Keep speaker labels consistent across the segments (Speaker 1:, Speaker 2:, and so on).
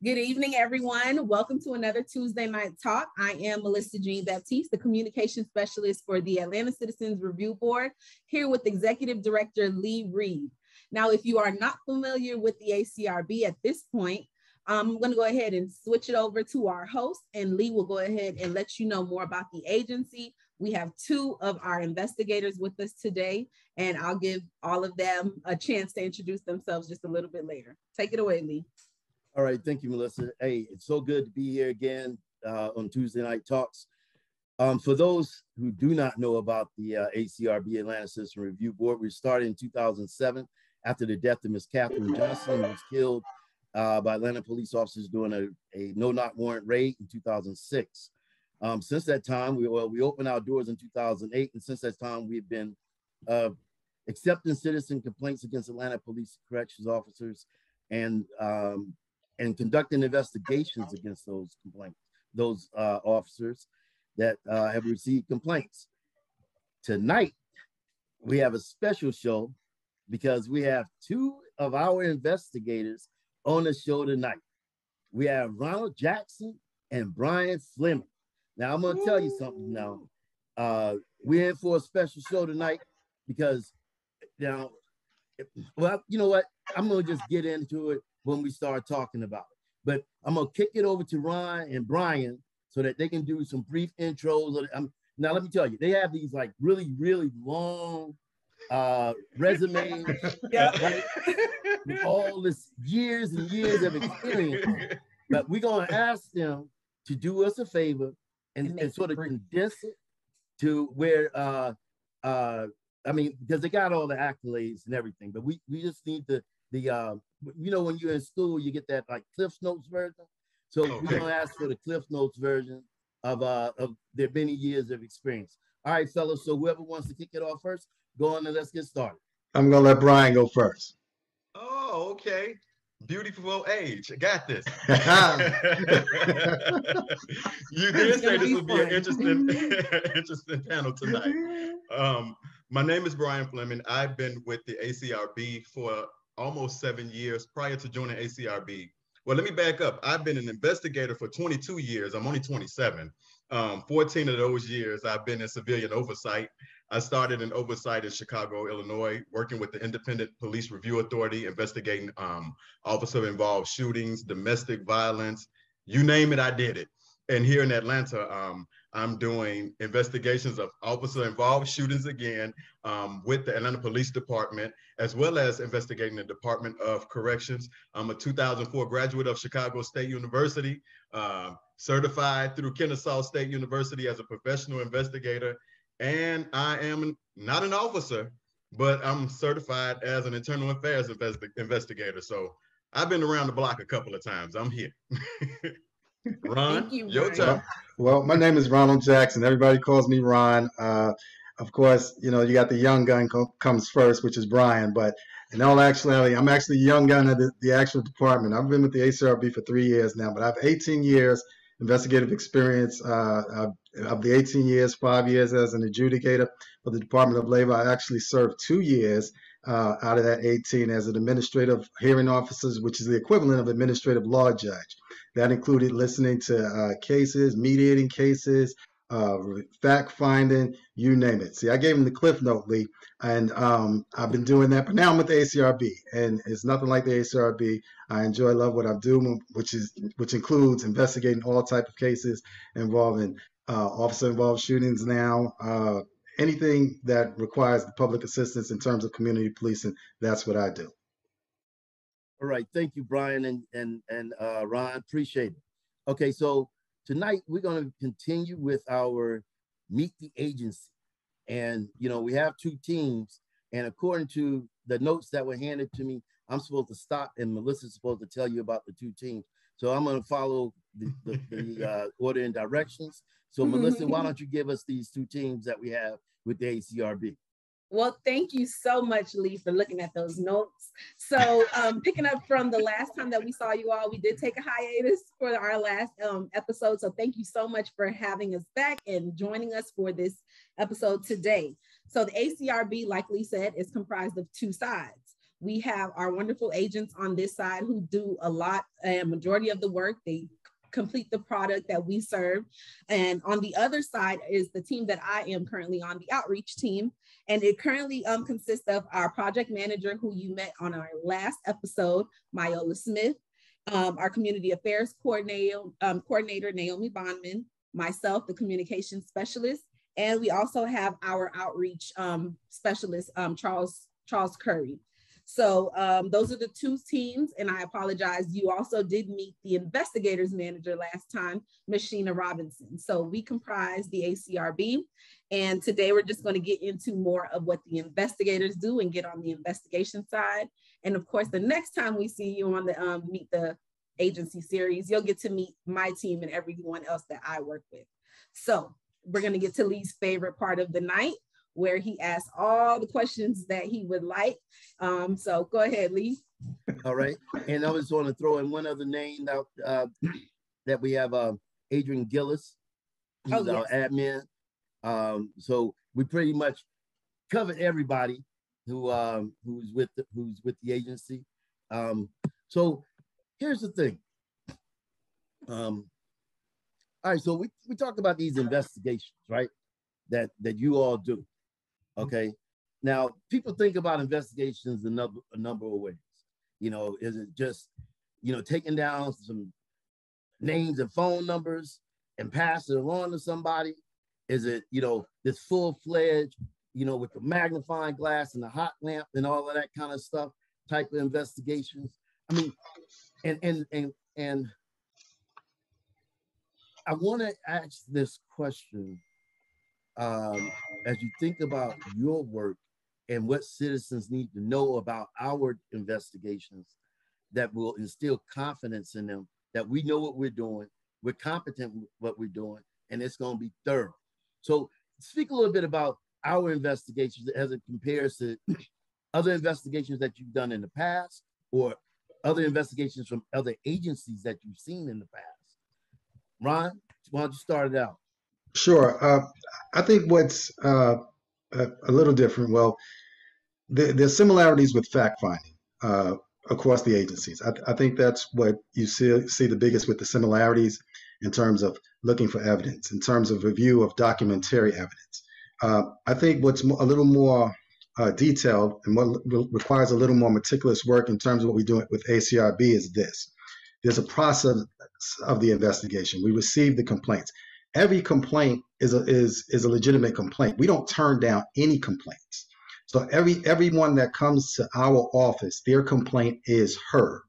Speaker 1: Good evening, everyone. Welcome to another Tuesday Night Talk. I am Melissa Jean Baptiste, the Communication Specialist for the Atlanta Citizens Review Board, here with Executive Director Lee Reed. Now, if you are not familiar with the ACRB at this point, I'm going to go ahead and switch it over to our host, and Lee will go ahead and let you know more about the agency. We have two of our investigators with us today, and I'll give all of them a chance to introduce themselves just a little bit later. Take it away, Lee.
Speaker 2: All right, thank you, Melissa. Hey, it's so good to be here again on Tuesday Night Talks. For those who do not know about the ACRB Atlanta Citizen Review Board, we started in 2007 after the death of Miss Catherine Johnson, who was killed by Atlanta police officers during a no-knock warrant raid in 2006. Since that time, we opened our doors in 2008, and since that time, we've been accepting citizen complaints against Atlanta police corrections officers and conducting investigations against those officers that have received complaints. Tonight, we have a special show because we have two of our investigators on the show tonight. We have Ronald Jackson and Brian Fleming. Now, I'm going to tell you something now. We're in for a special show tonight because, well, you know what? I'm going to just get into it when we start talking about it. But I'm going to kick it over to Ron and Brian so that they can do some brief intros. Now, let me tell you, they have these like really, really long resumes, right? With all this years and years of experience. But we're going to ask them to do us a favor and sort of condense it to where, I mean, because they got all the accolades and everything, but we just need the you know, when you're in school, you get that like Cliff Notes version. So we're gonna ask for the Cliff Notes version of their many years of experience. All right, fellas. So whoever wants to kick it off first, go on and let's get started.
Speaker 3: I'm gonna let Brian go first.
Speaker 4: Oh, okay. Beautiful age. I got this. You did say this would be an interesting panel tonight. My name is Brian Fleming. I've been with the ACRB for almost 7 years prior to joining ACRB. Well, let me back up. I've been an investigator for 22 years. I'm only 27. 14 of those years, I've been in civilian oversight. I started in oversight in Chicago, Illinois, working with the Independent Police Review Authority, investigating officer-involved shootings, domestic violence, you name it, I did it. And here in Atlanta, I'm doing investigations of officer-involved shootings again with the Atlanta Police Department, as well as investigating the Department of Corrections. I'm a 2004 graduate of Chicago State University, certified through Kennesaw State University as a professional investigator. And I am not an officer, but I'm certified as an internal affairs investigator. So I've been around the block a couple of times. I'm here. Ron, your turn.
Speaker 3: Well, my name is Ronald Jackson. Everybody calls me Ron. Of course, you know, you got the young gun comes first, which is Brian. But in all actuality, I'm actually a young gun of the actual department. I've been with the ACRB for 3 years now, but I have 18 years investigative experience. Of the 18 years, 5 years as an adjudicator for the Department of Labor. I actually served 2 years out of that 18 as an administrative hearing officer, which is the equivalent of administrative law judge. That included listening to cases, mediating cases, fact finding, you name it. See, I gave him the Cliff Note, Lee, and I've been doing that. But now I'm with the ACRB, and it's nothing like the ACRB. I love what I'm doing, which includes investigating all type of cases involving officer-involved shootings now. Anything that requires the public assistance in terms of community policing, that's what I do.
Speaker 2: All right, thank you, Brian and Ron. Appreciate it. Okay, so tonight we're going to continue with our Meet the Agency, and you know we have 2 teams, and according to the notes that were handed to me, I'm supposed to stop, and Melissa's supposed to tell you about the 2 teams. So I'm going to follow the order and directions. So Melissa, why don't you give us these 2 teams that we have with the ACRB?
Speaker 1: Well, thank you so much, Lee, for looking at those notes. So picking up from the last time that we saw you all, we did take a hiatus for our last episode. So thank you so much for having us back and joining us for this episode today. So the ACRB, like Lee said, is comprised of 2 sides. We have our wonderful agents on this side who do a lot and majority of the work. They complete the product that we serve. And on the other side is the team that I am currently on, the outreach team. And it currently consists of our project manager, who you met on our last episode, Myola Smith, our community affairs coordinator, Naomi Bondman, myself, the communication specialist, and we also have our outreach specialist, Charles Curry. So those are the two teams, and I apologize. You also did meet the investigators manager last time, Ms. Sheena Robinson. So we comprise the ACRB, and today we're just going to get into more of what the investigators do and get on the investigation side. And of course, the next time we see you on the Meet the Agency series, you'll get to meet my team and everyone else that I work with. So we're going to get to Lee's favorite part of the night, where he asks all the questions that he would like. So go ahead, Lee.
Speaker 2: All right. And I just want to throw in one other name out, that we have Adrian Gillis. He's our admin. So we pretty much covered everybody who's with the agency. So here's the thing. All right, so we talked about these investigations, right? That you all do. Okay. Now, people think about investigations a number of ways. You know, is it just, you know, taking down some names and phone numbers and pass it along to somebody? Is it, you know, this full-fledged, you know, with the magnifying glass and the hot lamp and all of that kind of stuff type of investigations? I mean, and I want to ask this question as you think about your work and what citizens need to know about our investigations, that will instill confidence in them, that we know what we're doing, we're competent with what we're doing, and it's going to be thorough. So speak a little bit about our investigations as it compares to other investigations that you've done in the past, or other investigations from other agencies that you've seen in the past. Ron, why don't you start it out?
Speaker 3: Sure. I think what's a little different, well, there's similarities with fact finding across the agencies. I think that's what you see the biggest with the similarities in terms of looking for evidence, in terms of review of documentary evidence. I think what's a little more detailed and what requires a little more meticulous work in terms of what we do with ACRB is this. There's a process of the investigation. We receive the complaints. Every complaint is a legitimate complaint. We don't turn down any complaints. So everyone that comes to our office, their complaint is heard.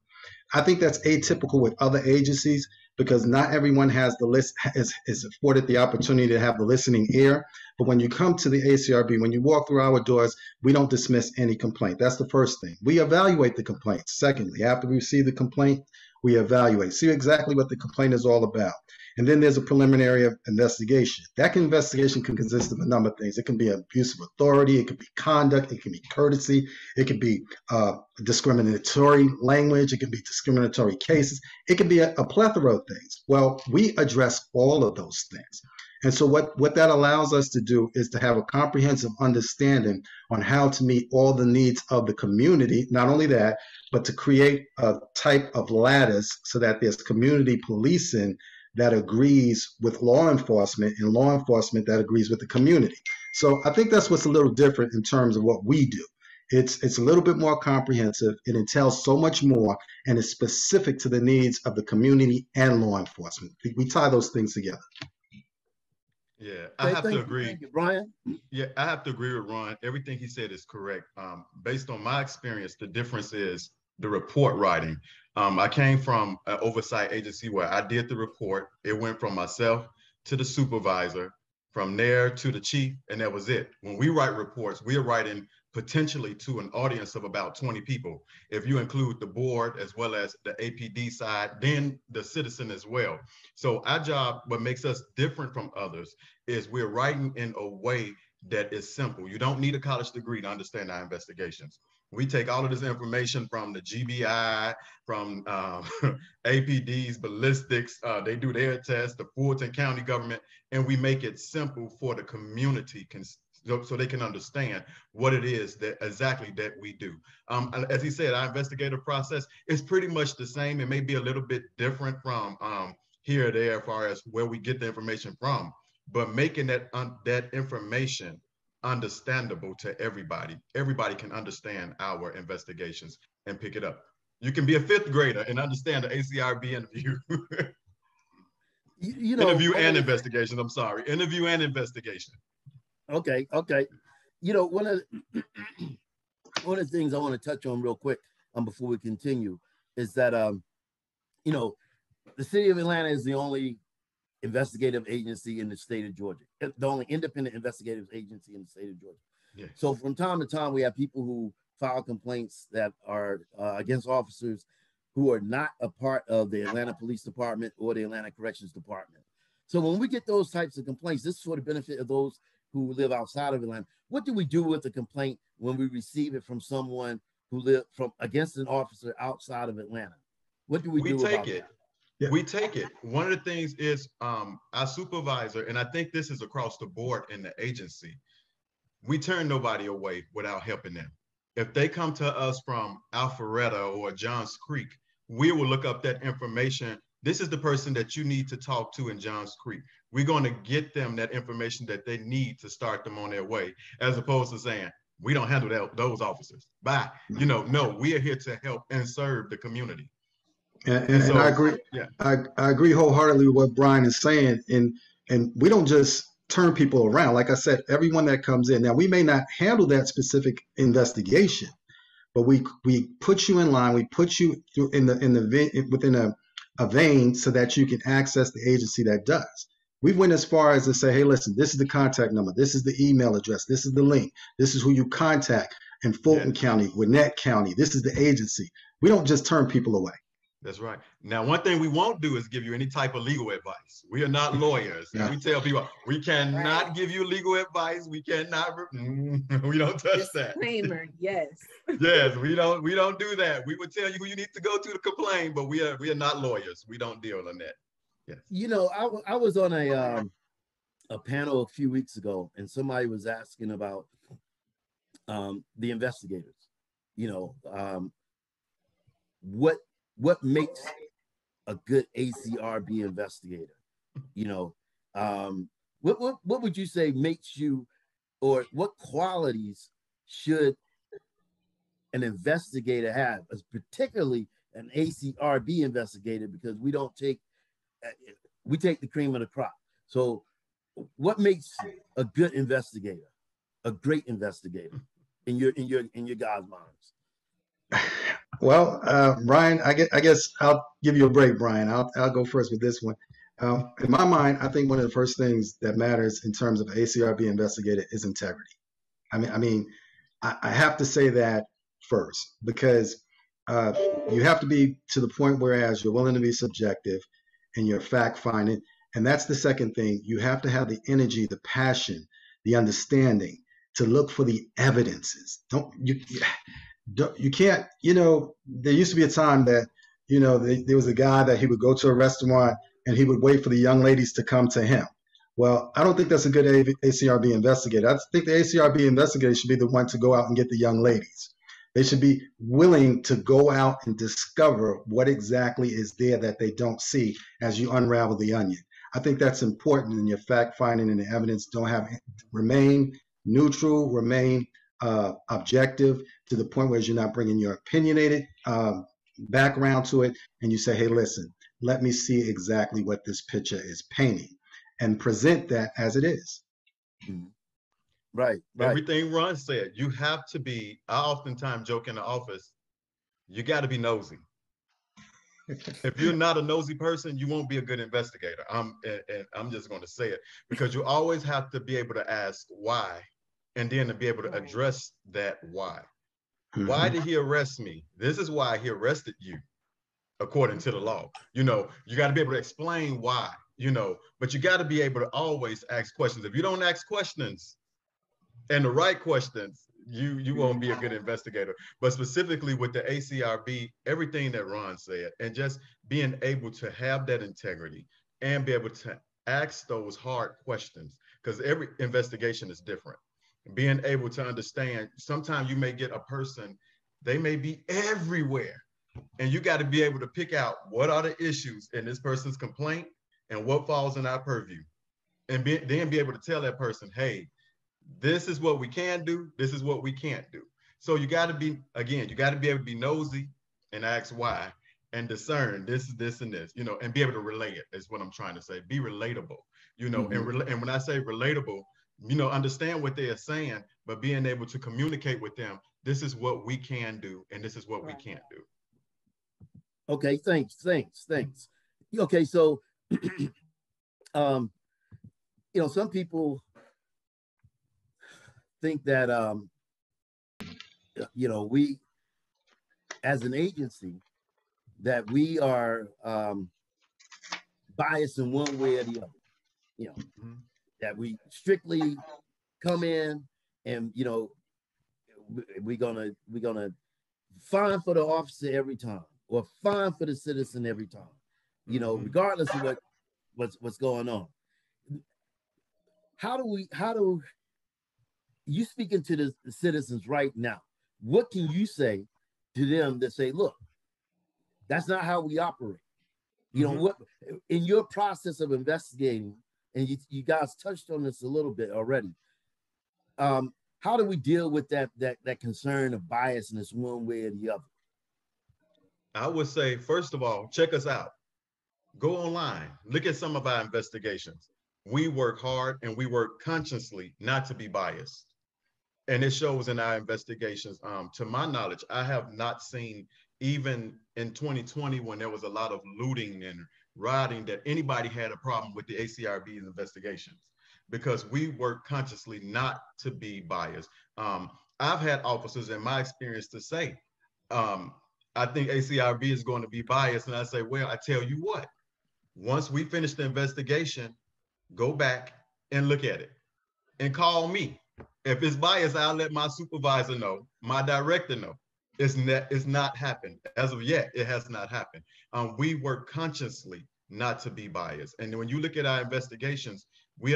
Speaker 3: I think that's atypical with other agencies because not everyone has the list is afforded the opportunity to have the listening ear. But when you come to the ACRB, when you walk through our doors, we don't dismiss any complaint. That's the first thing. We evaluate the complaint. Secondly, after we receive the complaint, we evaluate, see exactly what the complaint is all about. And then there's a preliminary investigation. That investigation can consist of a number of things. It can be abuse of authority, it could be conduct, it can be courtesy, it could be discriminatory language, it can be discriminatory cases, it can be a plethora of things. Well, we address all of those things. And so what that allows us to do is to have a comprehensive understanding on how to meet all the needs of the community. Not only that, but to create a type of lattice so that there's community policing that agrees with law enforcement and law enforcement that agrees with the community. So I think that's what's a little different in terms of what we do. It's a little bit more comprehensive. It entails so much more and is specific to the needs of the community and law enforcement. We tie those things together.
Speaker 4: Yeah, I have to agree.
Speaker 2: Thank you, Brian.
Speaker 4: Yeah, I have to agree with Ron. Everything he said is correct. Based on my experience, the difference is the report writing. I came from an oversight agency where I did the report. It went from myself to the supervisor, from there to the chief, and that was it. When we write reports, we are writing potentially to an audience of about 20 people. If you include the board as well as the APD side, then the citizen as well. So our job, what makes us different from others, is we're writing in a way that is simple. You don't need a college degree to understand our investigations. We take all of this information from the GBI, from APD's ballistics, they do their test, the Fulton County government, and we make it simple for the community so they can understand what it is that exactly that we do. As he said, our investigative process is pretty much the same. It may be a little bit different from here or there as far as where we get the information from, but making that information understandable to everybody. Everybody can understand our investigations and pick it up. You can be a fifth grader and understand the ACRB interview.
Speaker 2: You know,
Speaker 4: interview and investigation. I'm sorry, interview and investigation.
Speaker 2: Okay. You know, one of the things I want to touch on real quick before we continue is that you know, the city of Atlanta is the only investigative agency in the state of Georgia, the only independent investigative agency in the state of Georgia.
Speaker 4: Yeah.
Speaker 2: So from time to time, we have people who file complaints that are against officers who are not a part of the Atlanta Police Department or the Atlanta Corrections Department. So when we get those types of complaints, this is for the benefit of those who live outside of Atlanta. What do we do with the complaint when we receive it from someone who live against an officer outside of Atlanta? What do we do about it?
Speaker 4: Yeah. We take it. One of the things is our supervisor, and I think this is across the board in the agency, we turn nobody away without helping them. If they come to us from Alpharetta or Johns Creek, we will look up that information. This is the person that you need to talk to in Johns Creek. We're going to get them that information that they need to start them on their way, as opposed to saying, we don't handle those officers. Bye. You know, no, we are here to help and serve the community.
Speaker 3: And so, I agree. Yeah, I agree wholeheartedly with what Brian is saying. And we don't just turn people around. Like I said, everyone that comes in, now we may not handle that specific investigation, but we put you in line. We put you through within a vein so that you can access the agency that does. We went as far as to say, hey, listen, this is the contact number. This is the email address. This is the link. This is who you contact in Fulton County, Gwinnett County. This is the agency. We don't just turn people away.
Speaker 4: That's right. Now, one thing we won't do is give you any type of legal advice. We are not lawyers. And we tell people, we cannot give you legal advice. We cannot, we don't touch that.
Speaker 1: Disclaimer, yes.
Speaker 4: Yes, we don't do that. We would tell you who you need to go to complain, but we are not lawyers. We don't deal on that. Yes.
Speaker 2: You know, I was on a panel a few weeks ago, and somebody was asking about the investigators. You know, what makes a good ACRB investigator? You know, what would you say makes you, or what qualities should an investigator have, particularly an ACRB investigator, because we take the cream of the crop. So what makes a good investigator, a great investigator in your guys' minds?
Speaker 3: Well, Brian, I guess I'll give you a break, Brian. I'll go first with this one. In my mind, I think one of the first things that matters in terms of ACRB investigator is integrity. I mean, I have to say that first, because you have to be to the point whereas you're willing to be subjective and you're fact finding. And that's the second thing. You have to have the energy, the passion, the understanding to look for the evidences. You can't, you know, there used to be a time that, you know, there was a guy that he would go to a restaurant and he would wait for the young ladies to come to him. Well, I don't think that's a good ACRB investigator. I think the ACRB investigator should be the one to go out and get the young ladies. They should be willing to go out and discover what exactly is there that they don't see as you unravel the onion. I think that's important in your fact finding, and the evidence remain neutral, remain objective to the point where you're not bringing your opinionated background to it, and you say, hey, listen, let me see exactly what this picture is painting, and present that as it is.
Speaker 2: Right.
Speaker 4: Everything Ron said, you have to be, I oftentimes joke in the office, you got to be nosy. If you're not a nosy person, you won't be a good investigator. I'm just going to say it, because you always have to be able to ask why, and then to be able to address that why. Why did he arrest me? This is why he arrested you, according to the law. You know, you got to be able to explain why, you know, but you got to be able to always ask questions. If you don't ask questions, and the right questions, you won't be a good investigator. But specifically with the ACRB, everything that Ron said, and just being able to have that integrity and be able to ask those hard questions, because every investigation is different. being able to understand, sometimes you may get a person, they may be everywhere. And you got to be able to pick out what are the issues in this person's complaint and what falls in our purview. And then be able to tell that person, hey, this is what we can do. This is what we can't do. So you got to be, again, you got to be able to be nosy and ask why and discern this is this and this, you know, and be able to relate it is what I'm trying to say. Be relatable, you know, and when I say relatable, you know, understand what they are saying, but being able to communicate with them. This is what we can do, and this is what we can't do.
Speaker 2: Okay, thanks. Okay, so, you know, some people think that, you know, we, as an agency, that we are biased in one way or the other, you know, that we strictly come in and, you know, we're gonna fine for the officer every time, or fine for the citizen every time, you know, regardless of what's going on. How do you speaking to the citizens right now? What can you say to them that say, look, that's not how we operate? You know, what in your process of investigating, and you guys touched on this a little bit already. How do we deal with that concern of biasness one way or the other?
Speaker 4: I would say, first of all, check us out. Go online, look at some of our investigations. We work hard and we work consciously not to be biased. And it shows in our investigations. To my knowledge, I have not seen, even in 2020, when there was a lot of looting and rioting, that anybody had a problem with the ACRB's investigations, because we work consciously not to be biased. I've had officers in my experience to say, I think ACRB is going to be biased. And I say, well, I tell you what, once we finish the investigation, go back and look at it and call me. If it's biased, I'll let my supervisor know, my director know. It's not happened. As of yet, it has not happened. We work consciously not to be biased. And when you look at our investigations, we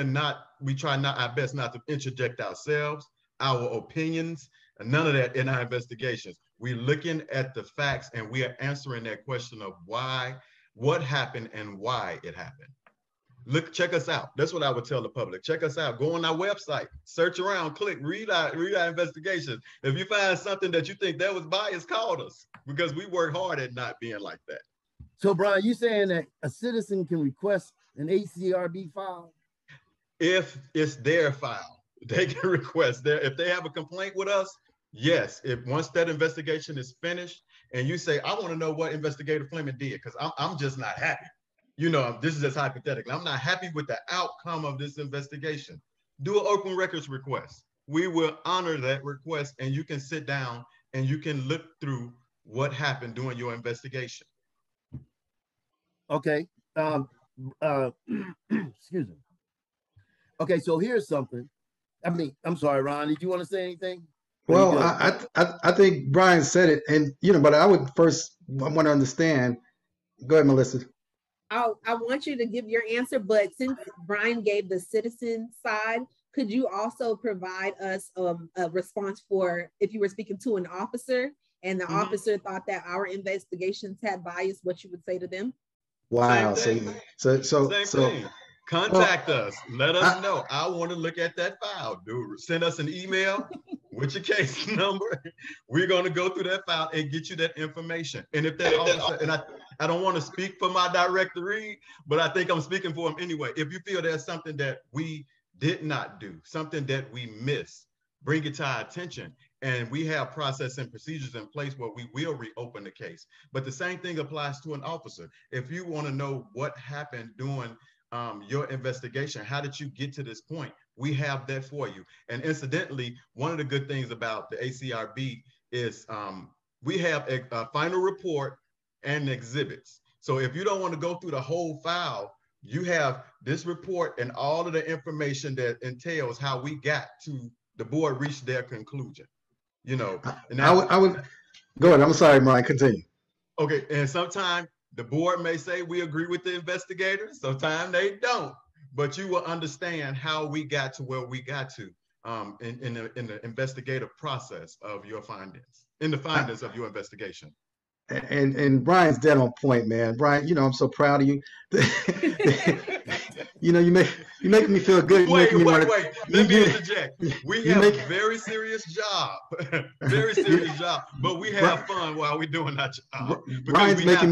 Speaker 4: try our best not to interject ourselves, our opinions, and none of that in our investigations. We're looking at the facts and we are answering that question of why, what happened and why it happened. Look, check us out. That's what I would tell the public. Check us out. Go on our website, search around, click, read our investigations. If you find something that you think that was biased, call us, because we work hard at not being like that.
Speaker 2: So, Brian, you saying that a citizen can request an ACRB file?
Speaker 4: If it's their file, they can request there. If they have a complaint with us, yes. If once that investigation is finished and you say, I want to know what Investigator Fleming did, because I'm just not happy. You know, this is just hypothetical. I'm not happy with the outcome of this investigation. Do an open records request. We will honor that request, and you can sit down and you can look through what happened during your investigation.
Speaker 2: Okay. Excuse me. Okay, so here's something. I mean, I'm sorry, Ron, did you want to say anything?
Speaker 3: Well, I think Brian said it, and you know, but I want to understand. Go ahead, Melissa.
Speaker 1: I want you to give your answer, but since Brian gave the citizen side, could you also provide us a response for if you were speaking to an officer and the officer thought that our investigations had bias, what you would say to them?
Speaker 3: Wow.
Speaker 4: Same thing. Contact us. Let us know. I want to look at that file, dude. Send us an email with your case number. We're going to go through that file and get you that information. And if that officer, and I don't want to speak for my director, but I think I'm speaking for him anyway. If you feel there's something that we did not do, something that we missed, bring it to our attention. And we have process and procedures in place where we will reopen the case. But the same thing applies to an officer. If you want to know what happened during your investigation, how did you get to this point? We have that for you. And incidentally, one of the good things about the ACRB is we have a final report and exhibits. So if you don't want to go through the whole file, you have this report and all of the information that entails how we got to the board reached their conclusion. You know, and
Speaker 3: I would go ahead. I'm sorry, Brian, continue.
Speaker 4: Okay, and sometimes the board may say we agree with the investigators, sometimes they don't, but you will understand how we got to where we got to. in the investigative process of your findings, in the findings of your investigation.
Speaker 3: And Brian's dead on point, man. Brian, you know, I'm so proud of you. You know, you're making me feel good.
Speaker 4: Wait. Let me interject. We have a very serious job, very serious job, but we have fun while we're doing our job.
Speaker 3: Brian's making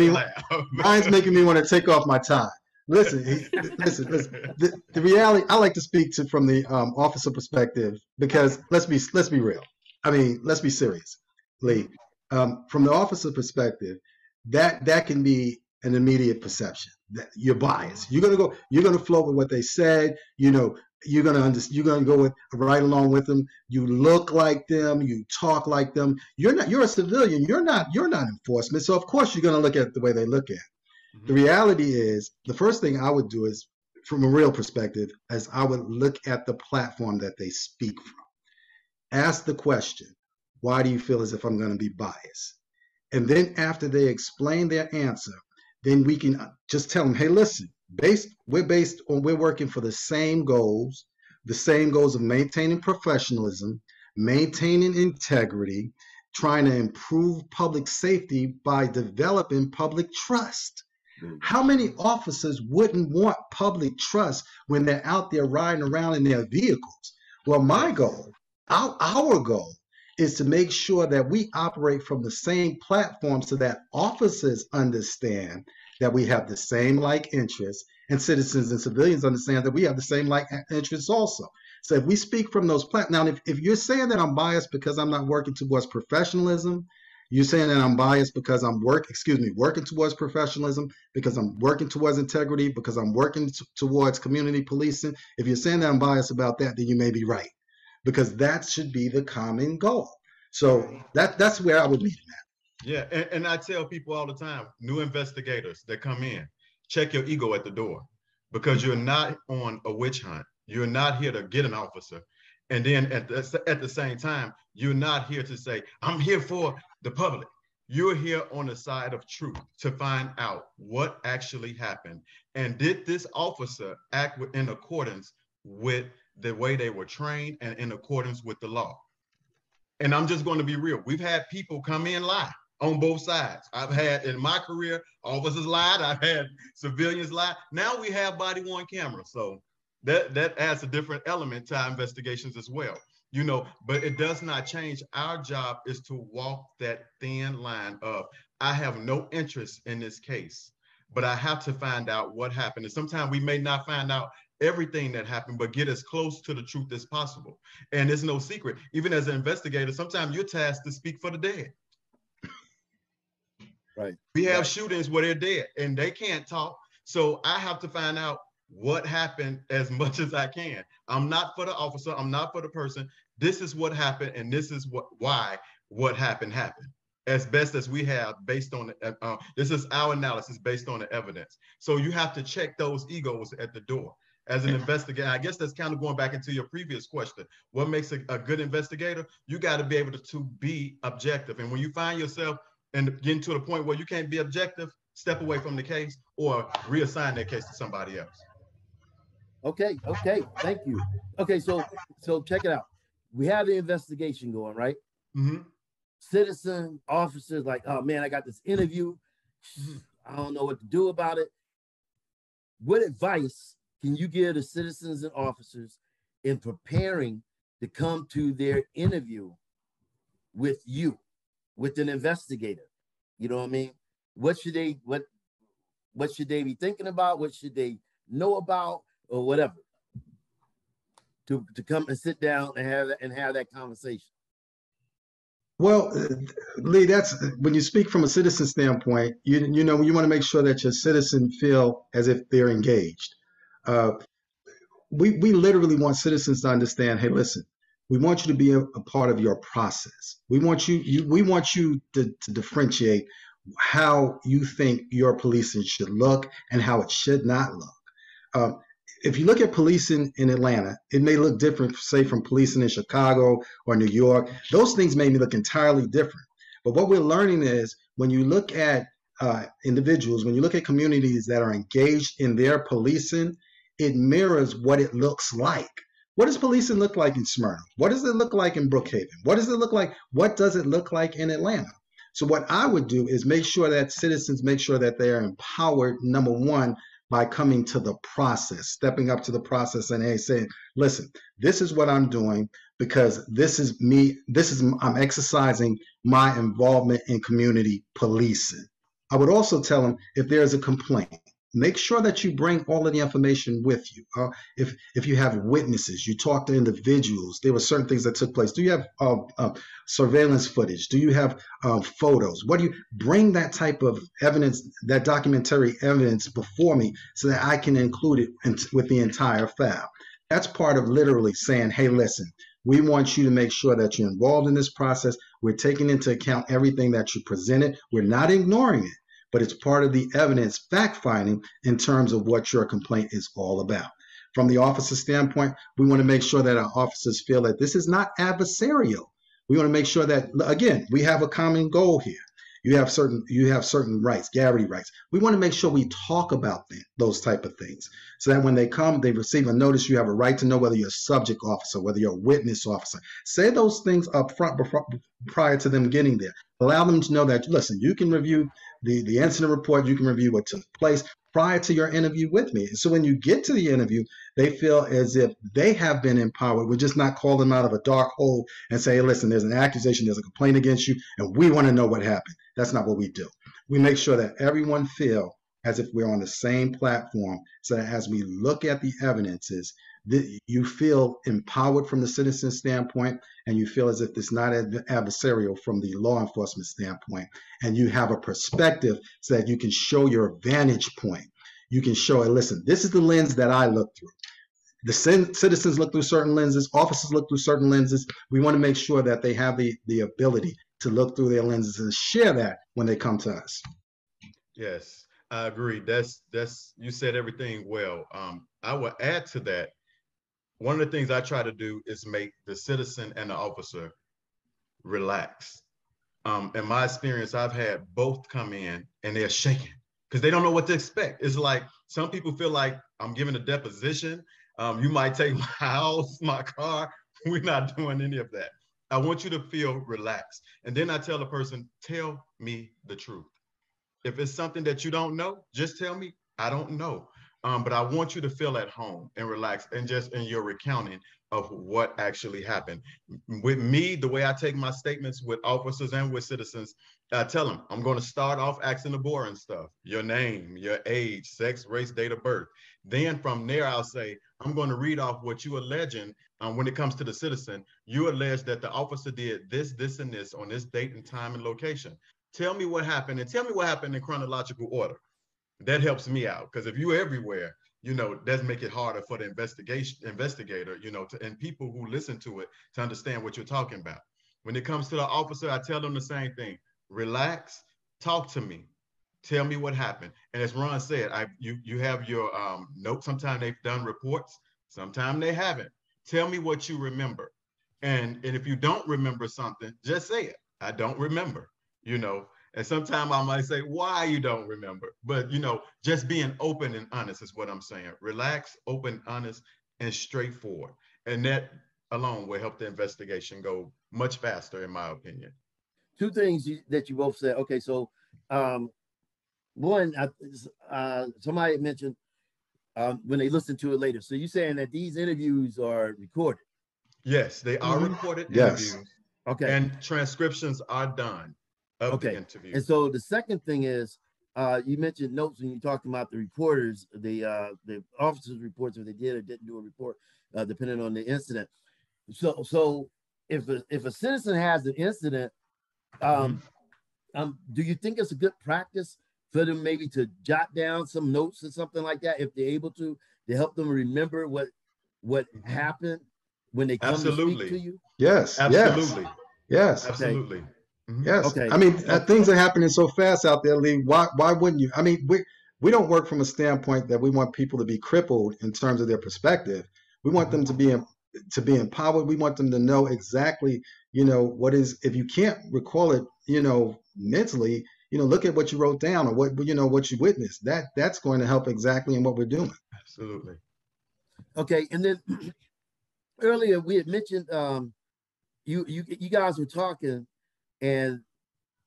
Speaker 3: me want to take off my tie. Listen. The reality, I like to speak to from the officer perspective, because let's be real. I mean, let's be serious, Lee. From the officer perspective, that can be an immediate perception that you're biased. You're gonna flow with what they said. You know, you're gonna go with right along with them. You look like them. You talk like them. You're a civilian. You're not enforcement. So of course you're gonna look at the way they look at. Mm-hmm. The reality is, the first thing I would do is, from a real perspective, is I would look at the platform that they speak from. Ask the question, why do you feel as if I'm going to be biased? And then after they explain their answer, then we can just tell them, hey, listen, we're working for the same goals of maintaining professionalism, maintaining integrity, trying to improve public safety by developing public trust. How many officers wouldn't want public trust when they're out there riding around in their vehicles? Well, my goal, our goal, is to make sure that we operate from the same platform so that officers understand that we have the same like interests, and citizens and civilians understand that we have the same like interests also. So if we speak from those platforms, now if you're saying that I'm biased because I'm not working towards professionalism, you're saying that I'm biased because I'm working towards professionalism, because I'm working towards integrity, because I'm working towards community policing. If you're saying that I'm biased about that, then you may be right, because that should be the common goal. So that's where I would leave it at.
Speaker 4: Yeah, and I tell people all the time, new investigators that come in, check your ego at the door, because you're not on a witch hunt. You're not here to get an officer. And then at the same time, you're not here to say, I'm here for the public. You're here on the side of truth to find out what actually happened. And did this officer act in accordance with the way they were trained and in accordance with the law? And I'm just going to be real. We've had people come in lie on both sides. I've had, in my career, officers lied. I've had civilians lie. Now we have body-worn cameras. So that adds a different element to our investigations as well. You know, but it does not change. Our job is to walk that thin line of, I have no interest in this case, but I have to find out what happened. And sometimes we may not find out everything that happened, but get as close to the truth as possible. And it's no secret. Even as an investigator, sometimes you're tasked to speak for the dead.
Speaker 2: Right.
Speaker 4: We have shootings where they're dead and they can't talk. So I have to find out what happened as much as I can. I'm not for the officer. I'm not for the person. This is what happened, and this is why what happened happened. As best as we have, based on this is our analysis based on the evidence. So you have to check those egos at the door. As an investigator, I guess that's kind of going back into your previous question. What makes a good investigator? You got to be able to be objective. And when you find yourself and getting to the point where you can't be objective, step away from the case or reassign that case to somebody else.
Speaker 2: Okay, thank you. Okay, so check it out. We have the investigation going, right?
Speaker 4: Mm-hmm.
Speaker 2: Citizen officers like, oh man, I got this interview. I don't know what to do about it. What advice can you give to citizens and officers in preparing to come to their interview with you, with an investigator? You know what I mean? What should they be thinking about? What should they know about, or whatever, to come and sit down and have that conversation?
Speaker 3: Well, Lee, that's when you speak from a citizen standpoint. You know, you want to make sure that your citizens feel as if they're engaged. We literally want citizens to understand. Hey, listen, we want you to be a part of your process. We want you to differentiate how you think your policing should look and how it should not look. If you look at policing in Atlanta, it may look different, say, from policing in Chicago or New York. Those things may look entirely different. But what we're learning is when you look at individuals, when you look at communities that are engaged in their policing, it mirrors what it looks like. What does policing look like in Smyrna? What does it look like in Brookhaven? What does it look like? What does it look like in Atlanta? So what I would do is make sure that citizens make sure that they are empowered, number one, by coming to the process, stepping up to the process and saying, listen, this is what I'm doing because this is me, I'm exercising my involvement in community policing. I would also tell them if there's a complaint, make sure that you bring all of the information with you. If you have witnesses, you talk to individuals, there were certain things that took place. Do you have surveillance footage? Do you have photos? What do you bring that type of evidence, that documentary evidence before me so that I can include it with the entire file? That's part of literally saying, hey, listen, we want you to make sure that you're involved in this process. We're taking into account everything that you presented. We're not ignoring it, but it's part of the evidence fact-finding in terms of what your complaint is all about. From the officer standpoint, we want to make sure that our officers feel that this is not adversarial. We want to make sure that, again, we have a common goal here. You have certain rights, Gary rights. We want to make sure we talk about those type of things so that when they come, they receive a notice. You have a right to know whether you're a subject officer, whether you're a witness officer. Say those things up front prior to them getting there. Allow them to know that, listen, you can review the incident report, you can review what took place prior to your interview with me. So when you get to the interview, they feel as if they have been empowered. We're just not calling them out of a dark hole and say, hey, listen, there's an accusation, there's a complaint against you, and we want to know what happened. That's not what we do. We make sure that everyone feel as if we're on the same platform so that as we look at the evidences, you feel empowered from the citizen standpoint, and you feel as if it's not adversarial from the law enforcement standpoint, and you have a perspective so that you can show your vantage point. You can show, listen, this is the lens that I look through. The citizens look through certain lenses, officers look through certain lenses. We want to make sure that they have the ability to look through their lenses and share that when they come to us.
Speaker 4: Yes, I agree. That's you said everything well. I will add to that. One of the things I try to do is make the citizen and the officer relax. In my experience, I've had both come in and they're shaking because they don't know what to expect. It's like some people feel like I'm giving a deposition. You might take my house, my car. We're not doing any of that. I want you to feel relaxed. And then I tell the person, tell me the truth. If it's something that you don't know, just tell me, I don't know. But I want you to feel at home and relax and just in your recounting of what actually happened. With me, the way I take my statements with officers and with citizens, I tell them, I'm going to start off asking the boring stuff, your name, your age, sex, race, date of birth. Then from there, I'll say, I'm going to read off what you alleging. When it comes to the citizen, you allege that the officer did this, this, and this on this date and time and location. Tell me what happened, and tell me what happened in chronological order. That helps me out, because if you're everywhere, does make it harder for the investigator, and people who listen to it to understand what you're talking about. When it comes to the officer, I tell them the same thing. Relax, talk to me, tell me what happened. And as Ron said, you have your notes. Sometimes they've done reports, sometimes they haven't. Tell me what you remember. And if you don't remember something, just say it. I don't remember, And sometimes I might say why you don't remember, but just being open and honest is what I'm saying. Relax, open, honest, and straightforward. And that alone will help the investigation go much faster, in my opinion.
Speaker 2: Two things that you both said. Okay, so one, somebody mentioned when they listen to it later. So you're saying that these interviews are recorded?
Speaker 4: Yes, they are recorded interviews.
Speaker 2: Okay.
Speaker 4: And transcriptions are done. The interview.
Speaker 2: And so the second thing is, you mentioned notes when you talked about the reporters, the officers' reports, if they did or didn't do a report, depending on the incident. So if a citizen has an incident, do you think it's a good practice for them maybe to jot down some notes or something like that, if they're able to help them remember what happened when they come to speak to you?
Speaker 3: Yes,
Speaker 4: absolutely.
Speaker 3: Yes,
Speaker 4: absolutely.
Speaker 3: Okay. Yes. Okay. I mean, things are happening so fast out there, Lee. Why wouldn't you? I mean, we don't work from a standpoint that we want people to be crippled in terms of their perspective. We want them to be empowered. We want them to know exactly, what is, if you can't recall it, mentally, look at what you wrote down or what you witnessed. That's going to help exactly in what we're doing.
Speaker 4: Absolutely.
Speaker 2: Okay. And then earlier we had mentioned you guys were talking, and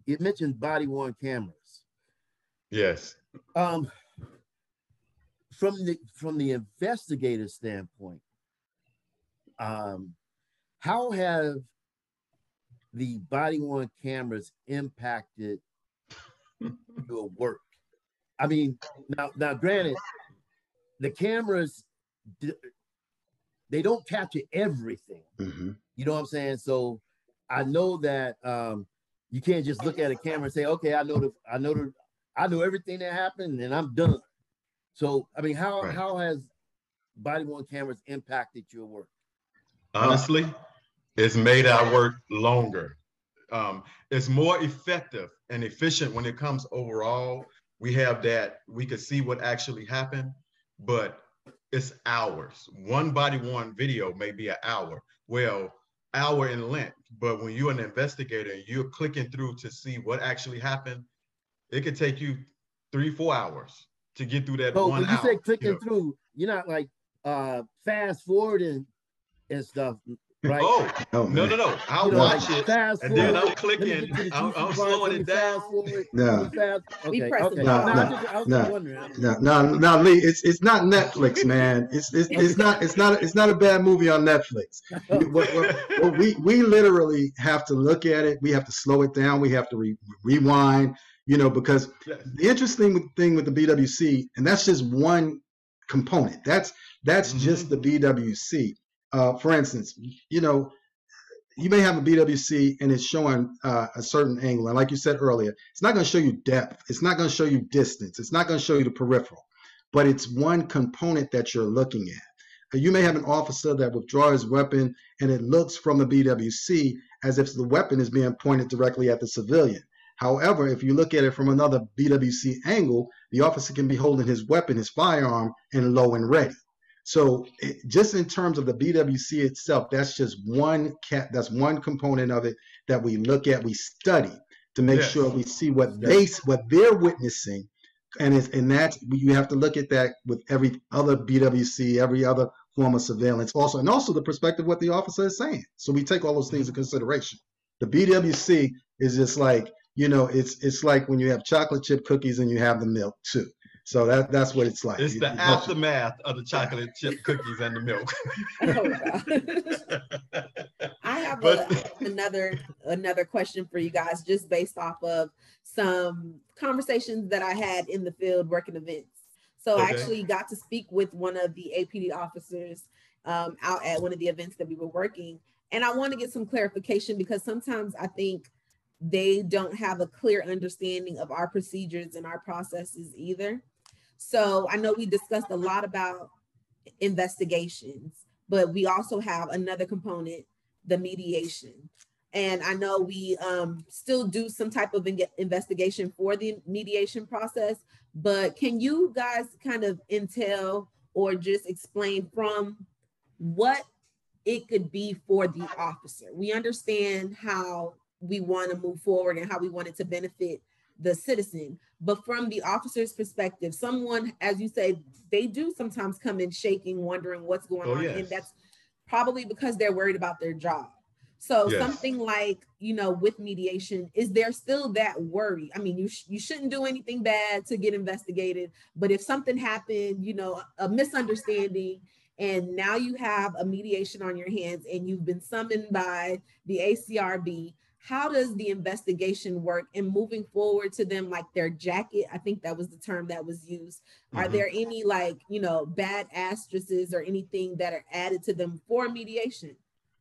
Speaker 2: you mentioned body-worn cameras.
Speaker 4: Yes.
Speaker 2: From the investigator standpoint, how have the body-worn cameras impacted your work? I mean, now granted, the cameras, they don't capture everything.
Speaker 3: Mm-hmm.
Speaker 2: You know what I'm saying? So I know that you can't just look at a camera and say, okay, I know everything that happened and I'm done. So I mean, how has body-worn cameras impacted your work?
Speaker 4: Honestly, it's made our work longer. It's more effective and efficient when it comes overall. We have that, we could see what actually happened, but it's hours. One body-worn video may be an hour. Well, hour in length, but when you're an investigator and you're clicking through to see what actually happened, it could take you 3-4 hours to get through that 1 hour.
Speaker 2: When you say clicking through, you're not like fast forwarding and stuff, right?
Speaker 4: Oh, no. I'll watch it, and then I'm clicking. I'm slowing it down.
Speaker 3: No.
Speaker 2: Okay. I was just wondering.
Speaker 3: No, Lee, it's not Netflix, man. It's not a bad movie on Netflix. We literally have to look at it. We have to slow it down. We have to rewind. Because the interesting thing with the BWC, and that's just one component. That's just the BWC. For instance, you may have a BWC and it's showing a certain angle. And like you said earlier, it's not going to show you depth. It's not going to show you distance. It's not going to show you the peripheral. But it's one component that you're looking at. You may have an officer that withdraws his weapon and it looks from the BWC as if the weapon is being pointed directly at the civilian. However, if you look at it from another BWC angle, the officer can be holding his weapon, his firearm, and low and ready. So just in terms of the BWC itself, that's just one component of it that we look at, we study to make sure we see what they're witnessing, and that you have to look at that with every other BWC, every other form of surveillance, also the perspective of what the officer is saying. So we take all those things into consideration. The BWC is just like, it's like when you have chocolate chip cookies and you have the milk too. So that's what it's like.
Speaker 4: It's the aftermath of the chocolate chip cookies and the milk.
Speaker 1: Oh, I have another question for you guys, just based off of some conversations that I had in the field working events. So I actually got to speak with one of the APD officers out at one of the events that we were working. And I want to get some clarification because sometimes I think they don't have a clear understanding of our procedures and our processes either. So I know we discussed a lot about investigations, but we also have another component, the mediation. And I know we still do some type of investigation for the mediation process, but can you guys kind of entail or just explain from what it could be for the officer? We understand how we want to move forward and how we want it to benefit the citizen, but from the officer's perspective, someone, as you say, they do sometimes come in shaking, wondering what's going on, and that's probably because they're worried about their job. So something like, with mediation, is there still that worry? I mean, you shouldn't do anything bad to get investigated, but if something happened, a misunderstanding, and now you have a mediation on your hands and you've been summoned by the ACRB, how does the investigation work in moving forward to them, like their jacket? I think that was the term that was used. Are there any bad asterisks or anything that are added to them for mediation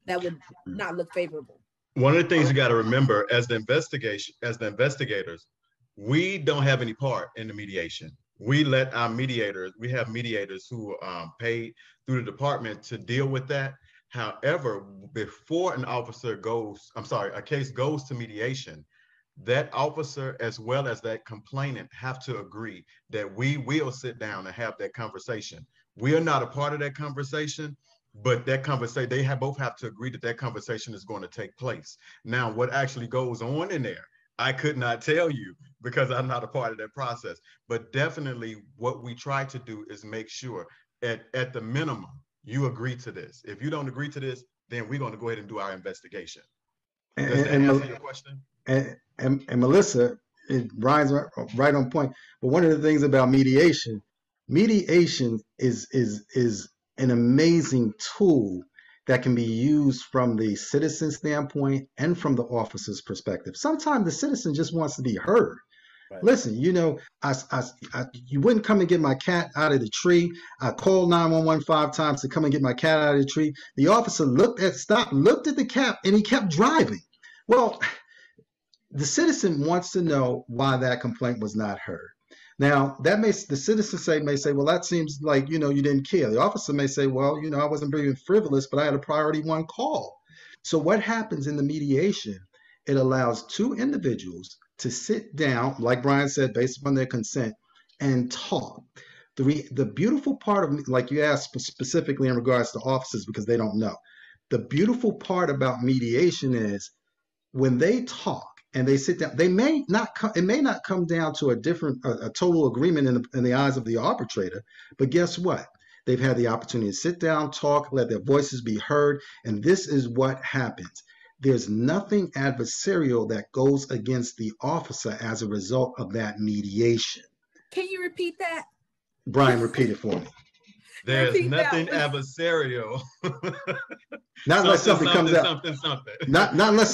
Speaker 1: that would not look favorable?
Speaker 4: One of the things you got to remember as the investigators, we don't have any part in the mediation. We let our mediators, we have mediators who paid through the department to deal with that. However, before a case goes to mediation, that officer as well as that complainant have to agree that we will sit down and have that conversation. We are not a part of that conversation, but that conversation, both have to agree that that conversation is going to take place. Now, what actually goes on in there, I could not tell you because I'm not a part of that process. But definitely what we try to do is make sure at the minimum, you agree to this. If you don't agree to this, then we're going to go ahead and do our investigation.
Speaker 3: And,
Speaker 4: Does that answer your question?
Speaker 3: And Melissa, Brian's right on point. But one of the things about mediation is an amazing tool that can be used from the citizen standpoint and from the officer's perspective. Sometimes the citizen just wants to be heard. Right. Listen, you know, you wouldn't come and get my cat out of the tree. I called 911 5 times to come and get my cat out of the tree. The officer looked at the cat, and he kept driving. Well, the citizen wants to know why that complaint was not heard. Now, the citizen may say, well, that seems like, you know, you didn't care. The officer may say, well, you know, I wasn't being frivolous, but I had a priority 1 call. So what happens in the mediation? It allows 2 individuals to sit down, like Brian said, based upon their consent, and talk. The beautiful part of, like you asked specifically in regards to officers, because they don't know. The beautiful part about mediation is when they talk and they sit down, it may not come down to a total agreement in the eyes of the arbitrator, but guess what? They've had the opportunity to sit down, talk, let their voices be heard, and this is what happens. There's nothing adversarial that goes against the officer as a result of that mediation.
Speaker 1: Can you repeat that?
Speaker 3: Brian, repeat it for me.
Speaker 4: There's nothing adversarial.
Speaker 3: Not unless something comes out. Not unless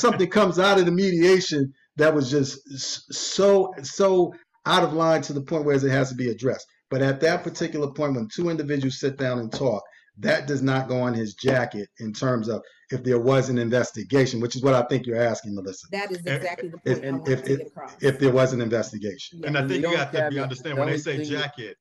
Speaker 3: something comes out of the mediation that was just so out of line to the point where it has to be addressed. But at that particular point, when 2 individuals sit down and talk, that does not go on his jacket in terms of if there was an investigation, which is what I think you're asking, Melissa.
Speaker 1: That is exactly the point I wanted to get across.
Speaker 3: If there was an investigation.
Speaker 4: And I think you have to understand when they say jacket,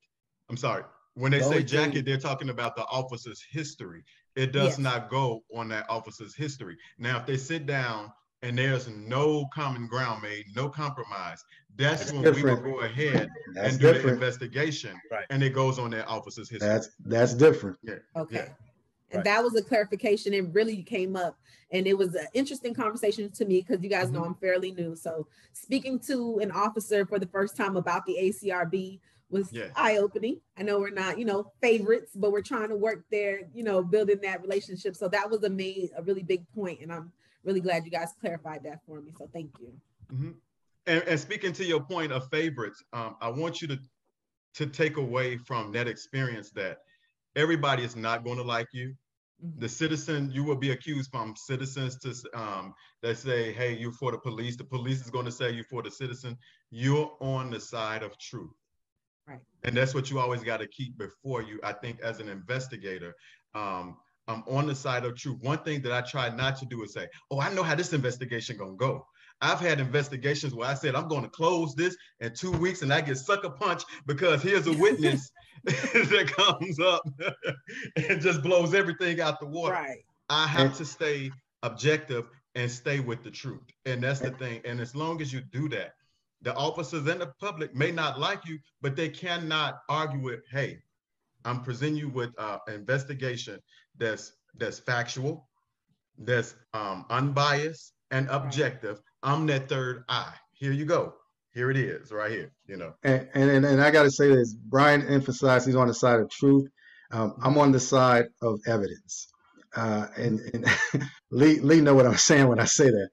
Speaker 4: I'm sorry, when they say jacket, they're talking about the officer's history. It does not go on that officer's history. Now, if they sit down and there's no common ground made, no compromise, that's when different. We will go ahead and do the investigation, and it goes on that officer's history.
Speaker 3: That's different.
Speaker 1: Yeah. Okay. And that was a clarification. It really came up, and it was an interesting conversation to me because you guys know I'm fairly new. So speaking to an officer for the first time about the ACRB was eye-opening. I know we're not, you know, favorites, but we're trying to work there, you know, building that relationship. So that was a really big point, and I'm really glad you guys clarified that for me. So thank you.
Speaker 4: Mm-hmm. And speaking to your point of favorites, I want you to take away from that experience that everybody is not going to like you. Mm-hmm. The citizen, you will be accused from citizens to that say, hey, you're for the police. The police is going to say you're for the citizen. You're on the side of truth. Right. And that's what you always got to keep before you. I think as an investigator, I'm on the side of truth. One thing that I try not to do is say, oh, I know how this investigation going to go. I've had investigations where I said, I'm going to close this in 2 weeks, and I get sucker punched because here's a witness that comes up and just blows everything out the water. Right. I have to stay objective and stay with the truth. And that's the thing. And as long as you do that, the officers and the public may not like you, but they cannot argue with, hey, I'm presenting you with an investigation that's factual, that's unbiased and objective. I'm that third eye. Here you go. Here it is, right here. You know.
Speaker 3: And I got to say this. Brian emphasized he's on the side of truth. I'm on the side of evidence. And Lee know what I'm saying when I say that,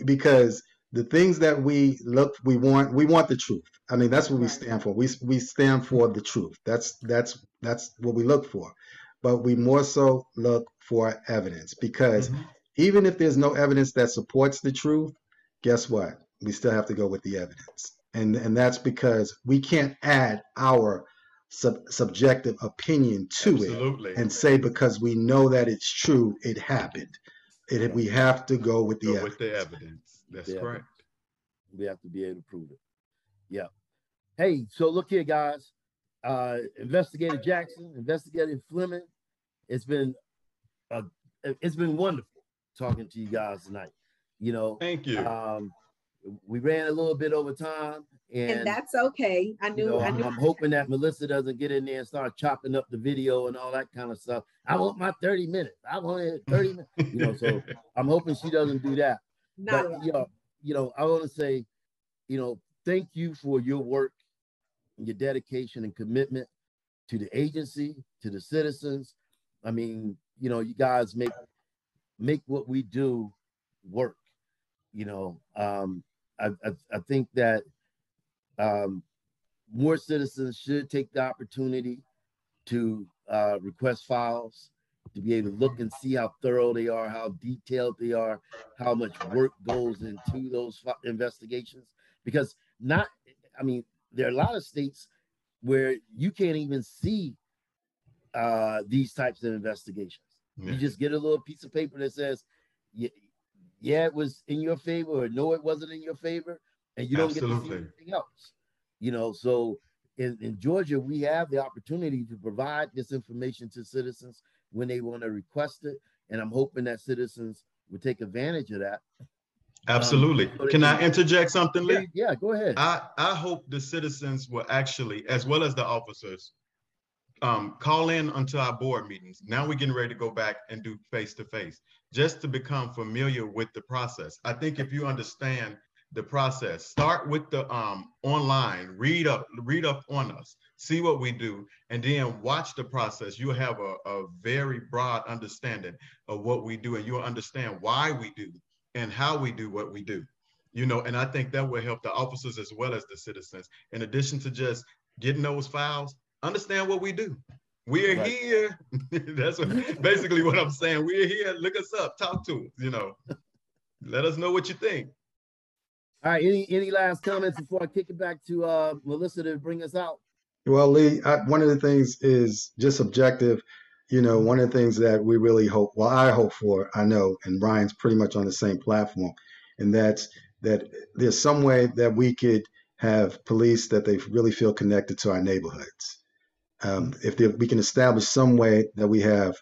Speaker 3: because the things that we want the truth. I mean, that's what we stand for. We stand for the truth. That's what we look for. But we more so look for evidence, because even if there's no evidence that supports the truth, guess what? We still have to go with the evidence. And that's because we can't add our subjective opinion to it and say because we know that it's true, it happened. We have to go with the
Speaker 4: evidence. That's correct.
Speaker 2: We have to be able to prove it. Yeah. Hey, so look here, guys. Investigator Jackson, Investigator Fleming. It's been wonderful talking to you guys tonight. You know,
Speaker 4: thank you.
Speaker 2: We ran a little bit over time,
Speaker 1: and that's okay. I knew.
Speaker 2: I'm hoping that Melissa doesn't get in there and start chopping up the video and all that kind of stuff. I want my 30 minutes. I want 30 minutes. You know, so I'm hoping she doesn't do that. But you know, I want to say, you know, thank you for your work, your dedication and commitment to the agency, to the citizens. I mean, you know, you guys make what we do work. You know, I think that more citizens should take the opportunity to request files, to be able to look and see how thorough they are, how detailed they are, how much work goes into those investigations. Because I mean, there are a lot of states where you can't even see these types of investigations. Yeah. You just get a little piece of paper that says, yeah, it was in your favor, or no, it wasn't in your favor, and you don't get to see anything else. You know, so in Georgia, we have the opportunity to provide this information to citizens when they want to request it, and I'm hoping that citizens would take advantage of that.
Speaker 4: Absolutely. Can I interject something, Lee?
Speaker 2: Yeah, go ahead.
Speaker 4: I hope the citizens will actually, as well as the officers, call in onto our board meetings. Now we're getting ready to go back and do face-to-face, just to become familiar with the process. I think if you understand the process, start with the online, read up on us, see what we do, and then watch the process. You'll have a very broad understanding of what we do, and you'll understand why we do and how we do what we do. You know, and I think that will help the officers as well as the citizens. In addition to just getting those files, understand what we do. We're right here. That's basically what I'm saying. We're here. Look us up. Talk to us. You know, let us know what you think.
Speaker 2: All right. Any last comments before I kick it back to Melissa to bring us out?
Speaker 3: Well, Lee, one of the things is just objective. You know, one of the things that we really hope, well, I hope for, I know, and Brian's pretty much on the same platform, and that's that there's some way that we could have police that they really feel connected to our neighborhoods. We can establish some way that we have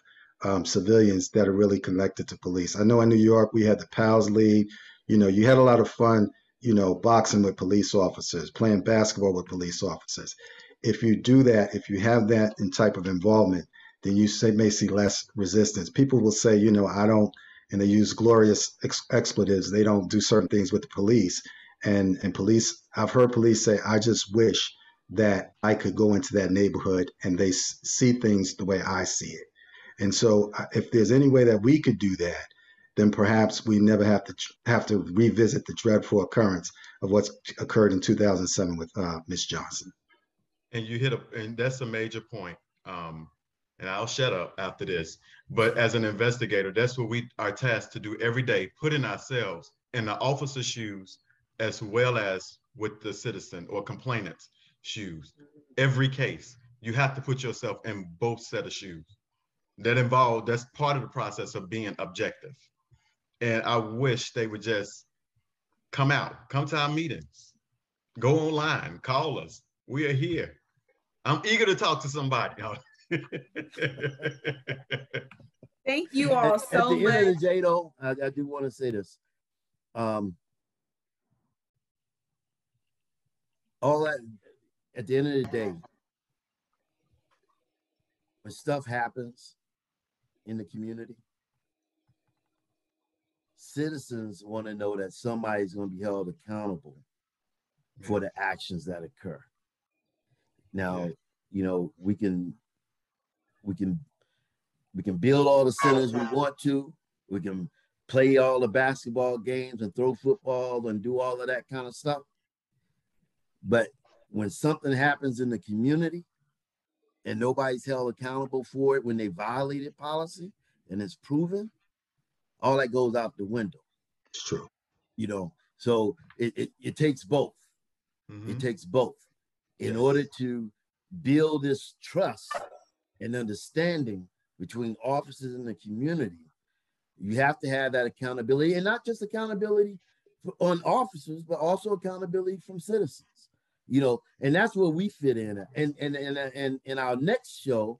Speaker 3: civilians that are really connected to police. I know in New York, we had the PALS League. You know, you had a lot of fun, you know, boxing with police officers, playing basketball with police officers. If you do that, if you have that in type of involvement, then you may see less resistance. People will say, you know, I don't, and they use glorious expletives. They don't do certain things with the police. And police, I've heard police say, I just wish that I could go into that neighborhood and they see things the way I see it. And so if there's any way that we could do that, then perhaps we never have to revisit the dreadful occurrence of what's occurred in 2007 with Miss Johnson.
Speaker 4: And you and that's a major point. And I'll shut up after this. But as an investigator, that's what we are tasked to do every day, putting ourselves in the officer's shoes as well as with the citizen or complainant's shoes. Every case, you have to put yourself in both set of shoes. That's part of the process of being objective. And I wish they would just come to our meetings, go online, call us. We are here. I'm eager to talk to somebody.
Speaker 1: Thank you all so much.
Speaker 2: At the end of the day, though, I do want to say this. All that, at the end of the day, when stuff happens in the community, citizens want to know that somebody's going to be held accountable for the actions that occur. Now, you know, we can build all the centers we want to. We can play all the basketball games and throw football and do all of that kind of stuff. But when something happens in the community and nobody's held accountable for it, when they violated policy and it's proven, all that goes out the window.
Speaker 3: It's true.
Speaker 2: You know, so it takes both. Mm-hmm. It takes both in order to build this trust and understanding between officers and the community. You have to have that accountability, and not just accountability on officers, but also accountability from citizens. You know, and that's where we fit in. And in our next show,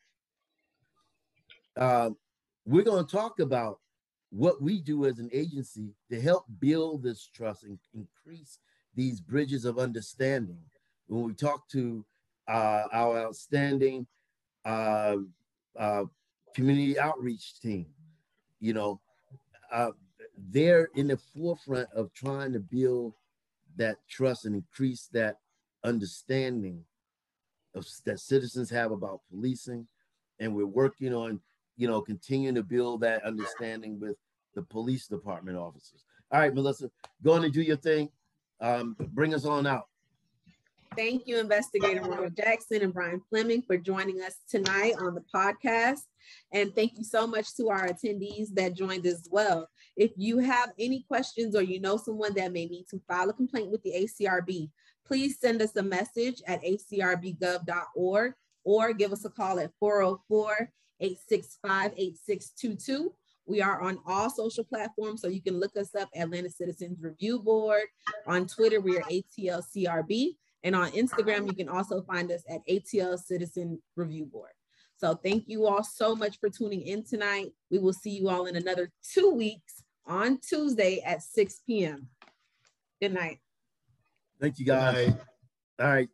Speaker 2: we're going to talk about what we do as an agency to help build this trust and increase these bridges of understanding. When we talk to our outstanding community outreach team, you know, they're in the forefront of trying to build that trust and increase that understanding that citizens have about policing, and we're working on, continuing to build that understanding with the police department officers. All right, Melissa, go on and do your thing. Bring us on out.
Speaker 1: Thank you, Investigator Ronald Jackson and Brian Fleming, for joining us tonight on the podcast. And thank you so much to our attendees that joined as well. If you have any questions or you know someone that may need to file a complaint with the ACRB, please send us a message at acrbgov.org or give us a call at 404-865-8622. We are on all social platforms, so you can look us up, Atlanta Citizens Review Board. On Twitter, we are ATLCRB. And on Instagram, you can also find us at ATL Citizen Review Board. So thank you all so much for tuning in tonight. We will see you all in another 2 weeks on Tuesday at 6 p.m. Good night.
Speaker 2: Thank you, guys. All right.